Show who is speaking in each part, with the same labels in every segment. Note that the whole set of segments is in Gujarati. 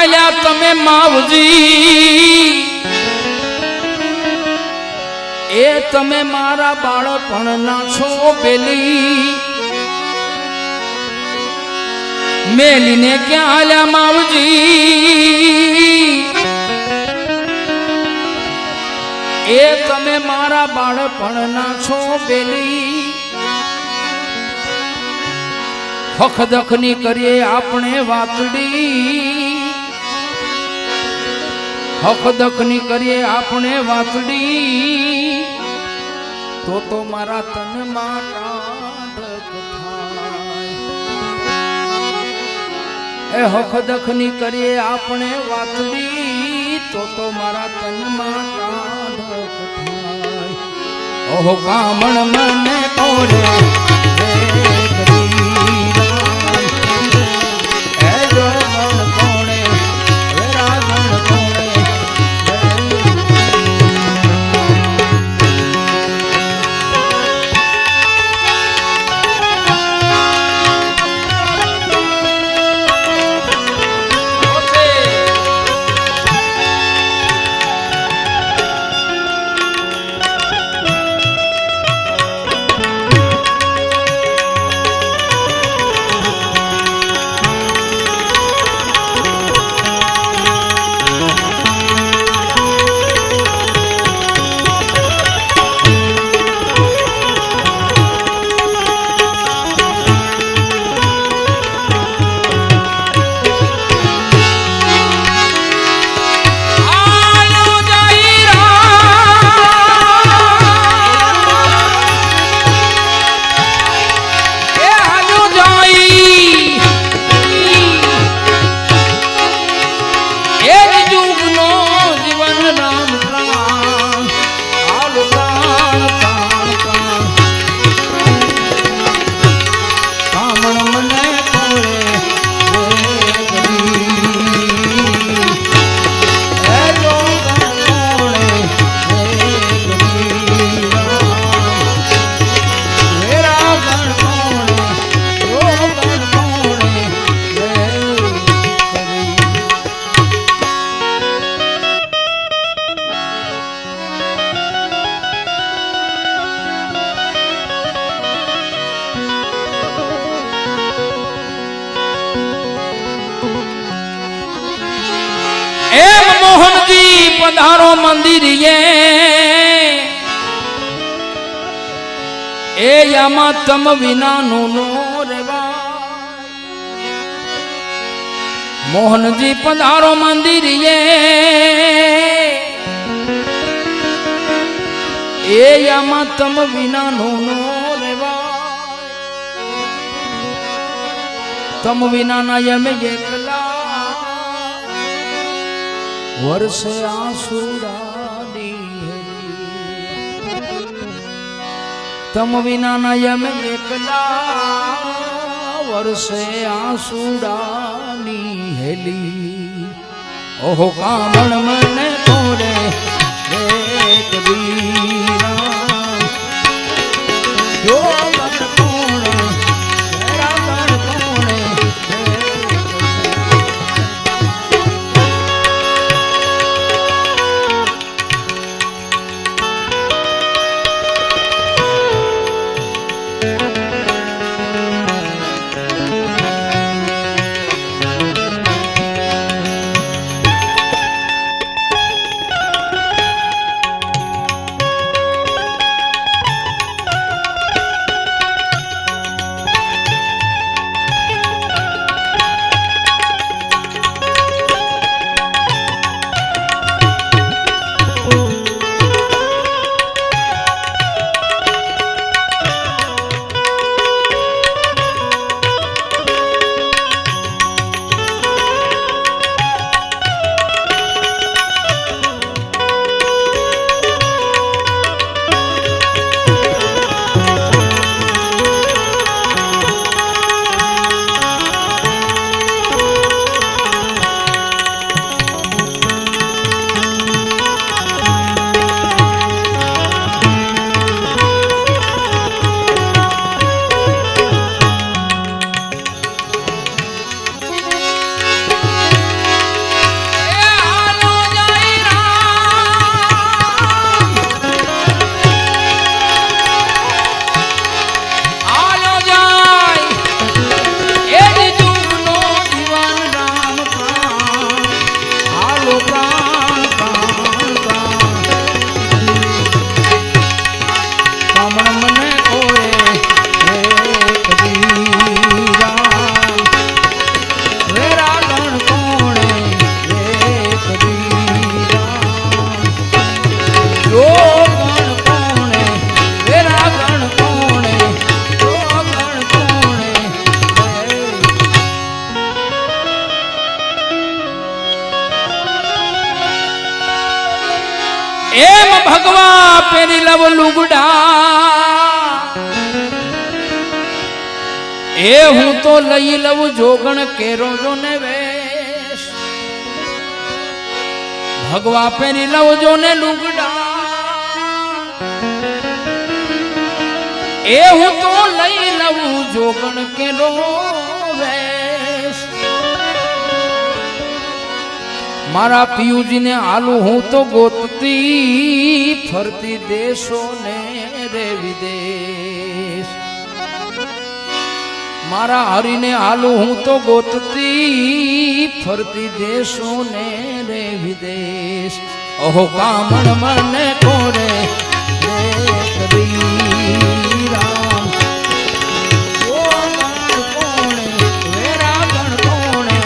Speaker 1: આલ્યા તમે માવજી એ તમે મારા બાળપણના છો પેલી મેલીને ક્યાં આલ્યા માવજી એ તમે મારા બાળપણના છો પેલી હખદખની કરીએ આપણે વાતડી હખદખની કરીએ આપણે વાતડી તો મારા તનમાં ટાઢક થાય એ હખદખની કરીએ આપણે વાતડી તો મારા તનમાં ટાઢક થાય ઓહો કામણ મને કોડે પધારો મંદિર એ યામાં તમ વિનાનું નો રેવાય મોહનજી પધારો મંદિર એ યામાં તમ વિનાનું નો રેવાય તમ વિનાના યમે એકલા વર્ષે આસુડાની તમ વિનાના યમે એકલા વર્ષે આસુડાની હેલી ઓહો કામણ મને કોડે કબીરા જો ભગવા પેરી લવ લુગડા એ હું તો લઈ લઉં જોગણ કેરો જો ને વેશ ભગવા પેરી લવ જો ને લુગડા એ હું તો લઈ લઉં જોગણ કેરો વેશ મારા પિયુજીને આલુ હું તો ગોતતી ફરતી દેશો ને રે વિદેશ મારા હરીને આલુ હું તો ગોતતી ફરતી દેશો ને રે વિદેશ ઓહો કામણ મને કોરે રે કબીર રામ ઓ કોણે વેરા ગણ કોણે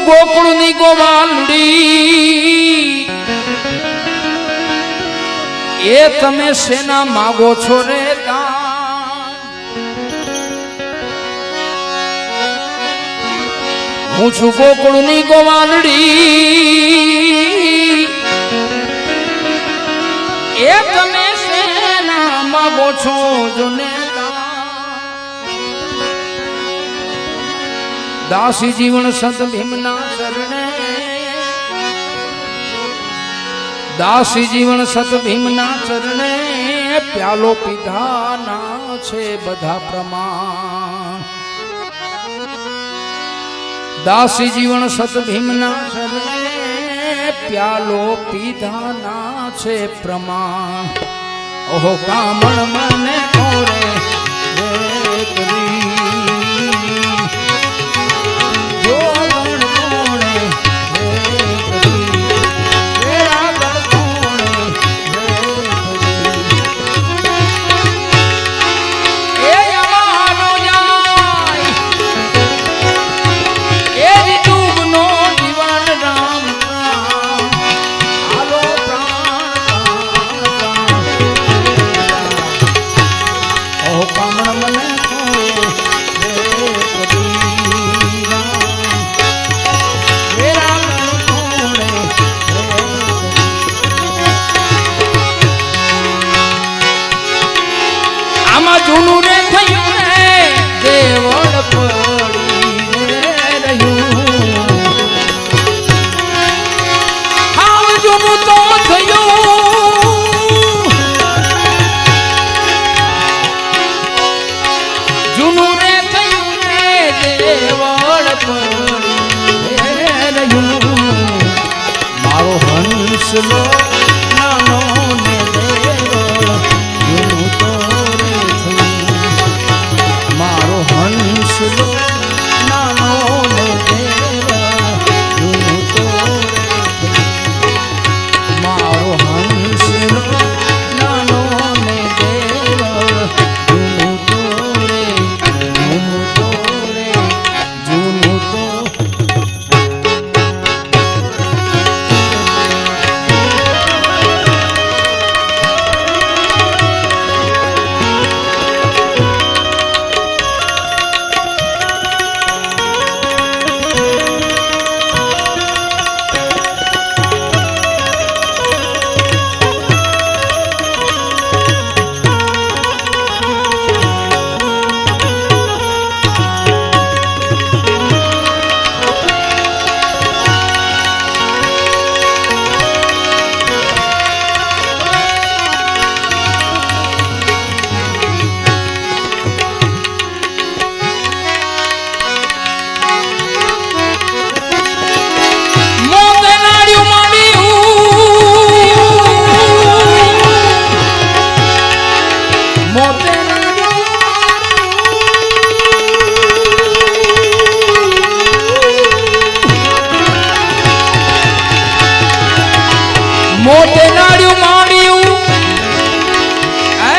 Speaker 1: ગોકુળની ગોવાલડી એ તમે શેના માગો છો રે દાન હું છું ગોકુળની ગોવાલડી એ તમે શેના માગો છો જોને દાસી જીવન સંત ભીમના શરણે દાસી જીવન સત ભીમના ચરણે પ્યાલો પીધાના છે બધા પ્રમાણ દાસી જીવન સત ભીમના ચરણે પ્યાલો પીધાના છે પ્રમાણ ઓહો કામણ મને કોરે જૂનું રે થયું રે દેવળ પડી રે રહ્યું હાવ જૂનું તો થયું જૂનું રે થયું રે દેવળ પડી રે રહ્યું મારો હંસલો નાનો ને દેવળ જૂનું તો હંસલો નાનો ને દેવ જૂનું તો મારો હંસલો નાનો ને દેવ જૂનું તો રે જૂનું તો રે જૂનું તો મોતે નાડ્યું માંડ્યું એ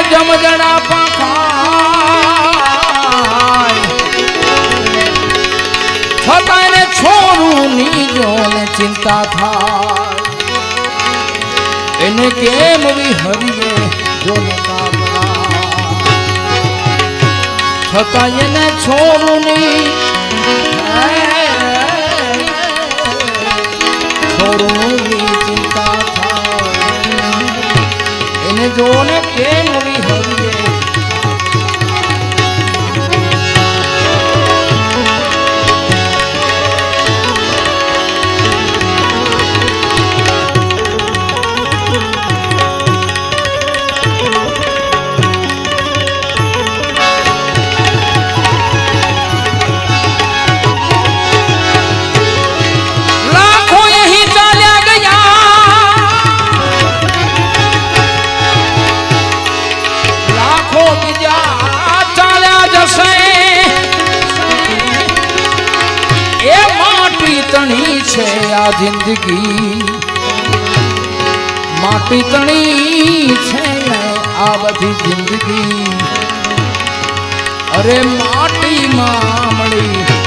Speaker 1: જમજણા પાંખાય છતાં એને છોરું નીજો ને ચિંતા થાય એને કેમ વિહરીએ જો છતાં એને છોરું ની છોરુંની ચિંતા થાય એને જોને કેમ વિહરીએ છે આ જિંદગી માટી તણી છે આ બધી જિંદગી અરે માટીમાં મળી